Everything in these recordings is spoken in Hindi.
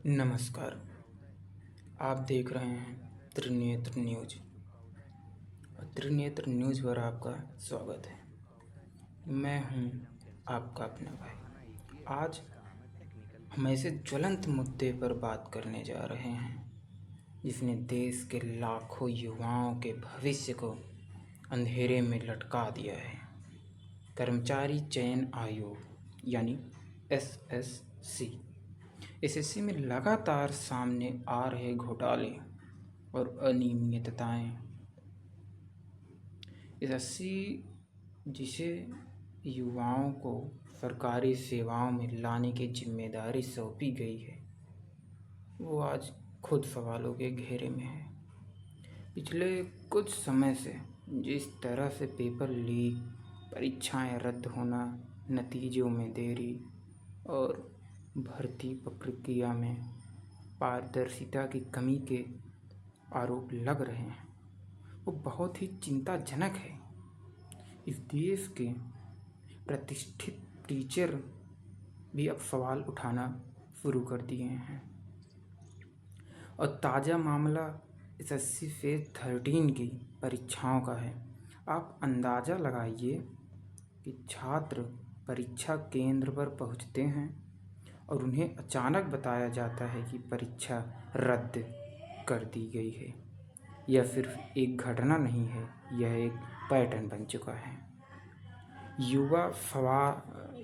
नमस्कार। आप देख रहे हैं त्रिनेत्र न्यूज और त्रिनेत्र न्यूज पर आपका स्वागत है। मैं हूं आपका अपना भाई। आज हम ऐसे ज्वलंत मुद्दे पर बात करने जा रहे हैं जिसने देश के लाखों युवाओं के भविष्य को अंधेरे में लटका दिया है। कर्मचारी चयन आयोग यानी एसएससी। एसएससी में लगातार सामने आ रहे घोटाले और अनियमितताएं। एसएससी जिसे युवाओं को सरकारी सेवाओं में लाने की जिम्मेदारी सौंपी गई है, वो आज खुद सवालों के घेरे में है। पिछले कुछ समय से जिस तरह से पेपर लीक, परीक्षाएं रद्द होना, नतीजों में देरी और भर्ती प्रक्रिया में पारदर्शिता की कमी के आरोप लग रहे हैं, वो बहुत ही चिंताजनक है। इस देश के प्रतिष्ठित टीचर भी अब सवाल उठाना शुरू कर दिए हैं। और ताज़ा मामला एसएससी फेज 13 की परीक्षाओं का है। आप अंदाज़ा लगाइए कि छात्र परीक्षा केंद्र पर पहुंचते हैं और उन्हें अचानक बताया जाता है कि परीक्षा रद्द कर दी गई है। यह सिर्फ एक घटना नहीं है, यह एक पैटर्न बन चुका है।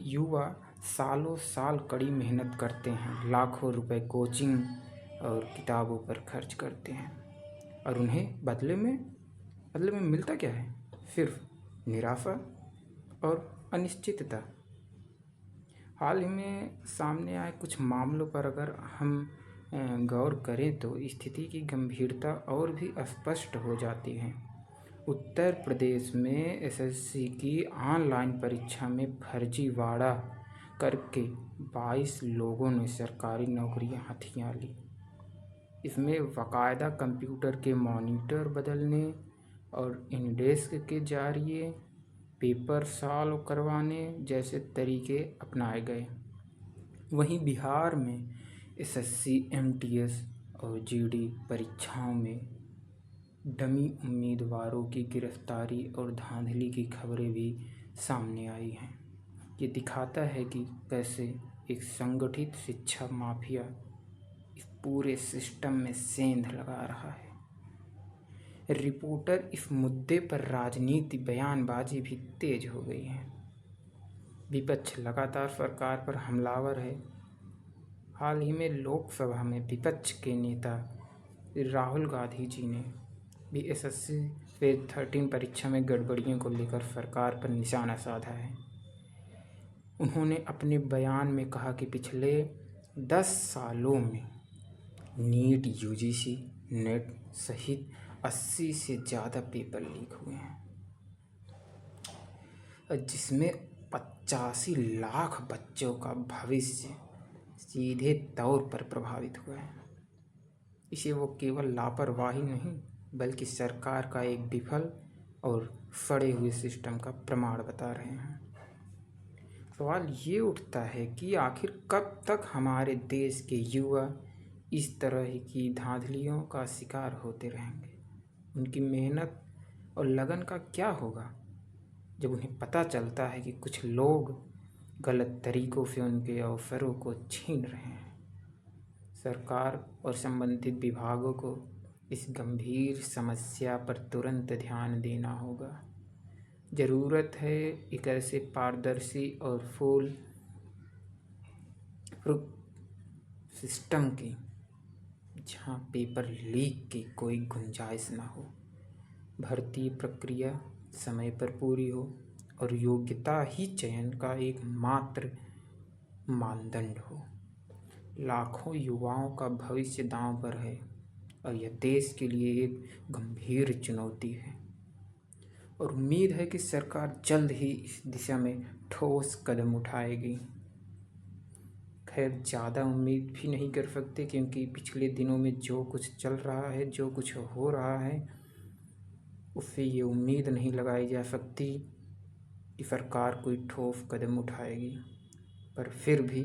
युवा सालों साल कड़ी मेहनत करते हैं, लाखों रुपए कोचिंग और किताबों पर खर्च करते हैं और उन्हें बदले में मिलता क्या है? सिर्फ निराशा और अनिश्चितता। हाल ही में सामने आए कुछ मामलों पर अगर हम गौर करें तो स्थिति की गंभीरता और भी स्पष्ट हो जाती है। उत्तर प्रदेश में एसएससी की ऑनलाइन परीक्षा में फर्जीवाड़ा करके 22 लोगों ने सरकारी नौकरियां हथिया ली। इसमें बाकायदा कंप्यूटर के मॉनिटर बदलने और इनडेस्क के जरिए पेपर सॉल्व करवाने जैसे तरीके अपनाए गए। वहीं बिहार में एसएससी, एमटीएस और जीडी परीक्षाओं में डमी उम्मीदवारों की गिरफ्तारी और धांधली की खबरें भी सामने आई हैं। ये दिखाता है कि कैसे एक संगठित शिक्षा माफिया इस पूरे सिस्टम में सेंध लगा रहा है। रिपोर्टर इस मुद्दे पर राजनीति बयानबाजी भी तेज हो गई है। विपक्ष लगातार सरकार पर हमलावर है। हाल ही में लोकसभा में विपक्ष के नेता राहुल गांधी जी ने भी एसएससी फेज 13 परीक्षा में गड़बड़ियों को लेकर सरकार पर निशाना साधा है। उन्होंने अपने बयान में कहा कि पिछले 10 सालों में नीट, यूजीसी, नेट सहित 80 से ज़्यादा पेपर लीक हुए हैं, जिसमें 85 लाख बच्चों का भविष्य सीधे तौर पर प्रभावित हुआ है। इसे वो केवल लापरवाही नहीं बल्कि सरकार का एक विफल और सड़े हुए सिस्टम का प्रमाण बता रहे हैं। सवाल ये उठता है कि आखिर कब तक हमारे देश के युवा इस तरह की धांधलियों का शिकार होते रहेंगे? उनकी मेहनत और लगन का क्या होगा जब उन्हें पता चलता है कि कुछ लोग गलत तरीकों से उनके अवसरों को छीन रहे हैं? सरकार और संबंधित विभागों को इस गंभीर समस्या पर तुरंत ध्यान देना होगा। ज़रूरत है एक ऐसे पारदर्शी और फुल प्रूफ सिस्टम की जहां पेपर लीक की कोई गुंजाइश ना हो, भर्ती प्रक्रिया समय पर पूरी हो और योग्यता ही चयन का एकमात्र मानदंड हो। लाखों युवाओं का भविष्य दांव पर है और यह देश के लिए एक गंभीर चुनौती है और उम्मीद है कि सरकार जल्द ही इस दिशा में ठोस कदम उठाएगी। खैर, ज़्यादा उम्मीद भी नहीं कर सकते क्योंकि पिछले दिनों में जो कुछ चल रहा है, जो कुछ हो रहा है, उससे ये उम्मीद नहीं लगाई जा सकती कि सरकार कोई ठोस कदम उठाएगी। पर फिर भी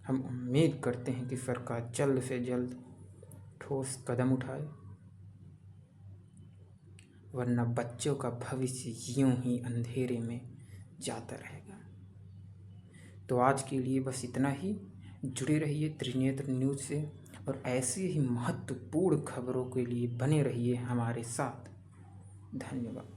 हम उम्मीद करते हैं कि सरकार जल्द से जल्द ठोस कदम उठाए, वरना बच्चों का भविष्य यूं ही अंधेरे में जाता रहेगा। तो आज के लिए बस इतना ही। जुड़े रहिए त्रिनेत्र न्यूज़ से और ऐसे ही महत्वपूर्ण खबरों के लिए बने रहिए हमारे साथ। धन्यवाद।